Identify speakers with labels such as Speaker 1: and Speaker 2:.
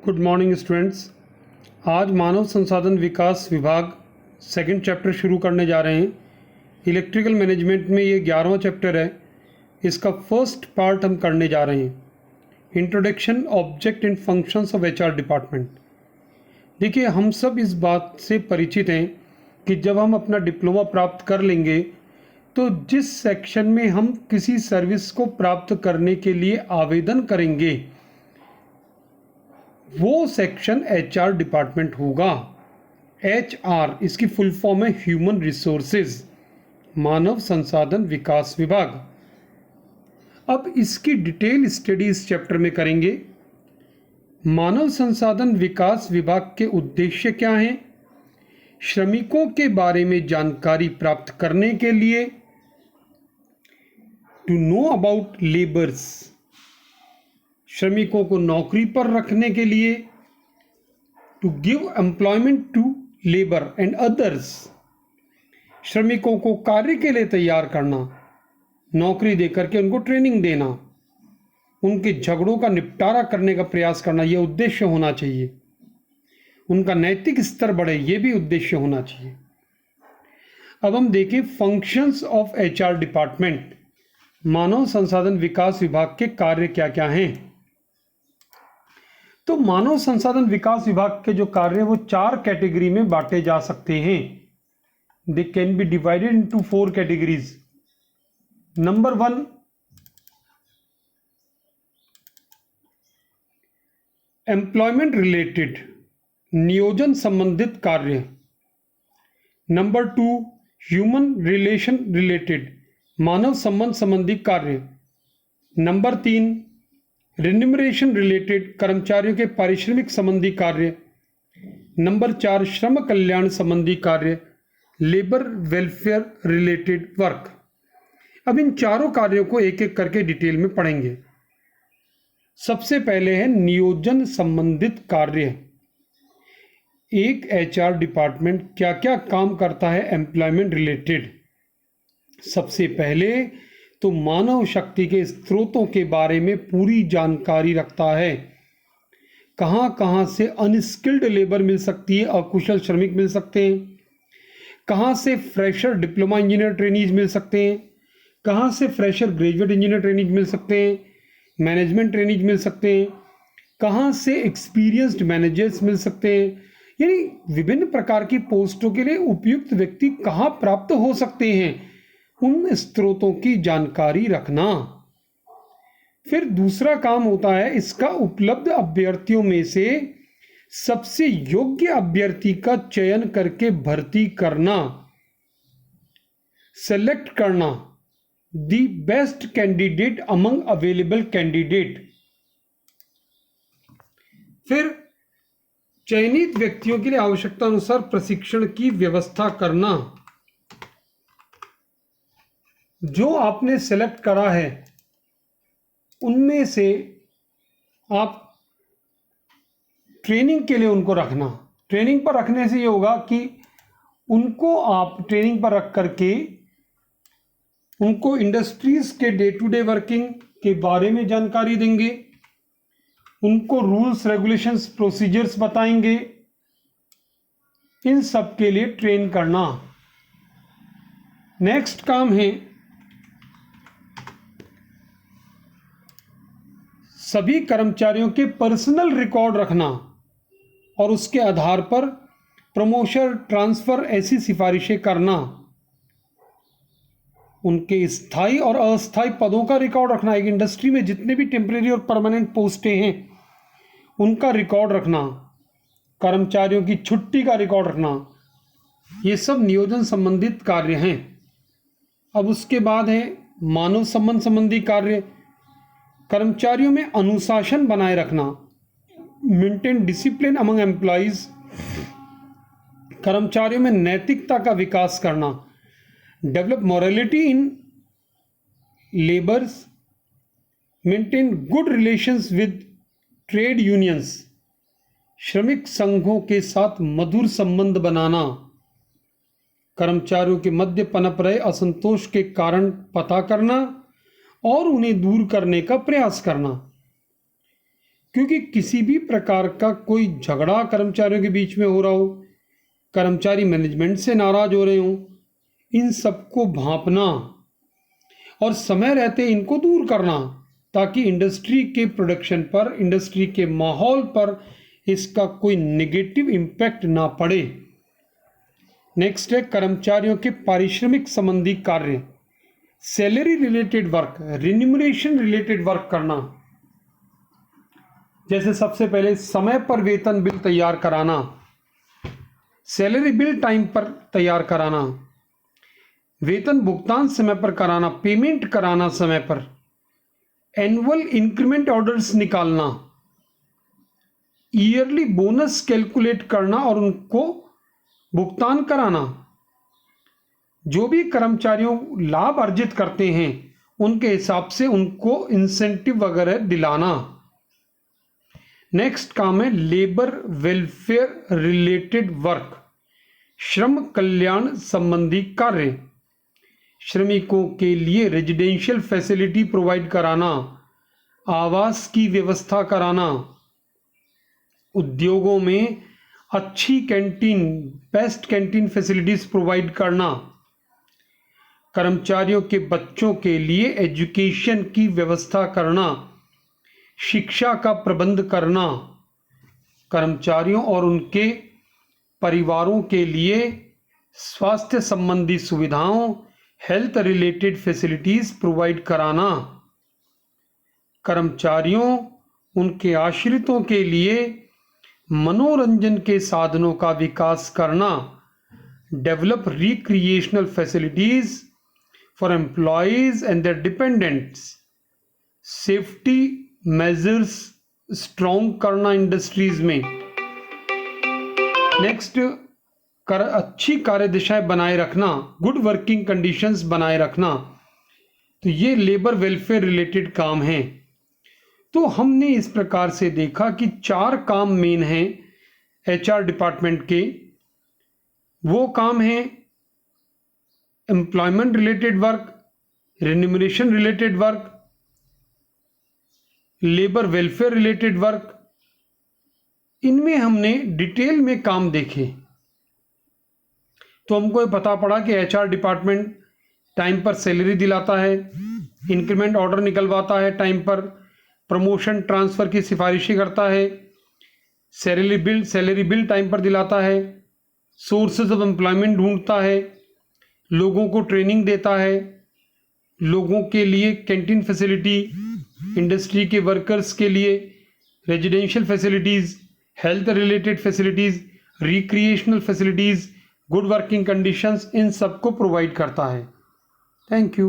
Speaker 1: Good morning students. आज मानव संसाधन विकास विभाग सेकंड चैप्टर शुरू करने जा रहे हैं। इलेक्ट्रिकल मैनेजमेंट में ये 11वां चैप्टर है। इसका फर्स्ट पार्ट हम करने जा रहे हैं, introduction object and functions of HR department. देखिए, हम सब इस बात से परिचित हैं कि जब हम अपना डिप्लोमा प्राप्त कर लेंगे तो जिस सेक्शन में हम किसी सर्विस को प्राप्त करने के लिए आवेदन करेंगे वो सेक्शन एचआर डिपार्टमेंट होगा। एचआर इसकी फुल फॉर्म है ह्यूमन रिसोर्सेज, मानव संसाधन विकास विभाग। अब इसकी डिटेल स्टडी इस चैप्टर में करेंगे। मानव संसाधन विकास विभाग के उद्देश्य क्या हैं, श्रमिकों के बारे में जानकारी प्राप्त करने के लिए, टू नो अबाउट लेबर्स, श्रमिकों को नौकरी पर रखने के लिए, to give employment to labour and others, श्रमिकों को कार्य के लिए तैयार करना, नौकरी देकर के उनको ट्रेनिंग देना, उनके झगड़ों का निपटारा करने का प्रयास करना, यह उद्देश्य होना चाहिए। उनका नैतिक स्तर बढ़े, यह भी उद्देश्य होना चाहिए। अब हम देखें फंक्शंस ऑफ एचआर डिपार्टमेंट, मानव संसाधन विकास विभाग के कार्य क्या क्या हैं। तो मानव संसाधन विकास विभाग के जो कार्य हैं वो 4 कैटेगरी में बांटे जा सकते हैं। They can be divided into 4 categories. Number 1, employment related, नियोजन संबंधित कार्य। नंबर 2, ह्यूमन रिलेशन रिलेटेड, मानव संबंध संबंधी कार्य। नंबर 3, रिन्यूमरेशन रिलेटेड, कर्मचारियों के पारिश्रमिक संबंधी कार्य। नंबर 4, श्रम कल्याण संबंधी कार्य, लेबर वेलफेयर रिलेटेड वर्क। अब इन चारों कार्यों को एक एक करके डिटेल में पढ़ेंगे। सबसे पहले है नियोजन संबंधित कार्य। एक एचआर डिपार्टमेंट क्या क्या काम करता है एम्प्लॉयमेंट रिलेटेड। सबसे पहले तो मानव शक्ति के स्रोतों के बारे में पूरी जानकारी रखता है। कहाँ कहाँ से अनस्किल्ड लेबर मिल सकती है, अकुशल श्रमिक मिल सकते हैं, कहाँ से फ्रेशर डिप्लोमा इंजीनियर ट्रेनीज मिल सकते हैं, कहाँ से फ्रेशर ग्रेजुएट इंजीनियर ट्रेनीज मिल सकते हैं, मैनेजमेंट ट्रेनीज मिल सकते हैं, कहाँ से एक्सपीरियंस्ड मैनेजर्स मिल सकते हैं। यानी विभिन्न प्रकार की पोस्टों के लिए उपयुक्त व्यक्ति कहाँ प्राप्त हो सकते हैं, उन स्रोतों की जानकारी रखना। फिर दूसरा काम होता है इसका उपलब्ध अभ्यर्थियों में से सबसे योग्य अभ्यर्थी का चयन करके भर्ती करना, सेलेक्ट करना, the best candidate among available candidate. फिर चयनित व्यक्तियों के लिए आवश्यकता अनुसार प्रशिक्षण की व्यवस्था करना। जो आपने सेलेक्ट करा है उनमें से आप ट्रेनिंग के लिए उनको रखना। ट्रेनिंग पर रखने से ये होगा कि उनको आप ट्रेनिंग पर रख करके उनको इंडस्ट्रीज के डे टू डे वर्किंग के बारे में जानकारी देंगे, उनको रूल्स रेगुलेशंस प्रोसीजर्स बताएंगे, इन सब के लिए ट्रेन करना। नेक्स्ट काम है सभी कर्मचारियों के पर्सनल रिकॉर्ड रखना और उसके आधार पर प्रमोशन, ट्रांसफर ऐसी सिफारिशें करना। उनके स्थायी और अस्थायी पदों का रिकॉर्ड रखना। एक इंडस्ट्री में जितने भी टेम्परेरी और परमानेंट पोस्टें हैं उनका रिकॉर्ड रखना, कर्मचारियों की छुट्टी का रिकॉर्ड रखना, ये सब नियोजन संबंधित कार्य हैं। अब उसके बाद है मानव संबंध संबंधी कार्य। कर्मचारियों में अनुशासन बनाए रखना, मेंटेन डिसिप्लिन अमंग एम्प्लॉइज, कर्मचारियों में नैतिकता का विकास करना, develop morality in labours, maintain good relations with trade unions, श्रमिक संघों के साथ मधुर संबंध बनाना, कर्मचारियों के मध्य पनप रहे असंतोष के कारण पता करना और उन्हें दूर करने का प्रयास करना। क्योंकि किसी भी प्रकार का कोई झगड़ा कर्मचारियों के बीच में हो रहा हो, कर्मचारी मैनेजमेंट से नाराज हो रहे हों, इन सबको भांपना और समय रहते इनको दूर करना, ताकि इंडस्ट्री के प्रोडक्शन पर, इंडस्ट्री के माहौल पर इसका कोई नेगेटिव इम्पैक्ट ना पड़े। नेक्स्ट है कर्मचारियों के पारिश्रमिक संबंधी कार्य, salary related work, remuneration related work करना। जैसे सबसे पहले समय पर वेतन बिल तैयार कराना, सैलरी बिल टाइम पर तैयार कराना, वेतन भुगतान समय पर कराना, पेमेंट कराना समय पर, एनुअल इंक्रीमेंट ऑर्डर्स निकालना, ईयरली बोनस कैलकुलेट करना और उनको भुगतान कराना। जो भी कर्मचारियों लाभ अर्जित करते हैं उनके हिसाब से उनको इंसेंटिव वगैरह दिलाना। नेक्स्ट काम है लेबर वेलफेयर रिलेटेड वर्क, श्रम कल्याण संबंधी कार्य, श्रमिकों के लिए रेजिडेंशियल फैसिलिटी प्रोवाइड कराना, आवास की व्यवस्था कराना, उद्योगों में अच्छी canteen, best canteen facilities provide करना, कर्मचारियों के बच्चों के लिए एजुकेशन की व्यवस्था करना, शिक्षा का प्रबंध करना, कर्मचारियों और उनके परिवारों के लिए स्वास्थ्य संबंधी सुविधाओं, हेल्थ रिलेटेड फैसिलिटीज प्रोवाइड कराना, कर्मचारियों उनके आश्रितों के लिए मनोरंजन के साधनों का विकास करना, develop recreational facilities for employees and their dependents, safety measures strong करना इंडस्ट्रीज में। नेक्स्ट अच्छी कार्यदिशाएं बनाए रखना, गुड वर्किंग कंडीशंस बनाए रखना। तो ये लेबर वेलफेयर रिलेटेड काम हैं। तो हमने इस प्रकार से देखा कि 4 काम मेन हैं एचआर डिपार्टमेंट के। वो काम हैं employment related work, remuneration related work, labour welfare related work. इनमें हमने डिटेल में काम देखे तो हमको ये पता पड़ा कि एचआर डिपार्टमेंट टाइम पर सैलरी दिलाता है, इंक्रीमेंट ऑर्डर निकलवाता है टाइम पर, प्रमोशन ट्रांसफ़र की सिफारिशें करता है, सैलरी बिल टाइम पर दिलाता है, सोर्सेज ऑफ एम्प्लॉयमेंट ढूंढता है, लोगों को ट्रेनिंग देता है, लोगों के लिए कैंटीन फैसिलिटी, इंडस्ट्री के वर्कर्स के लिए residential facilities, health related facilities, recreational facilities, good working conditions, इन सबको प्रोवाइड करता है। Thank you.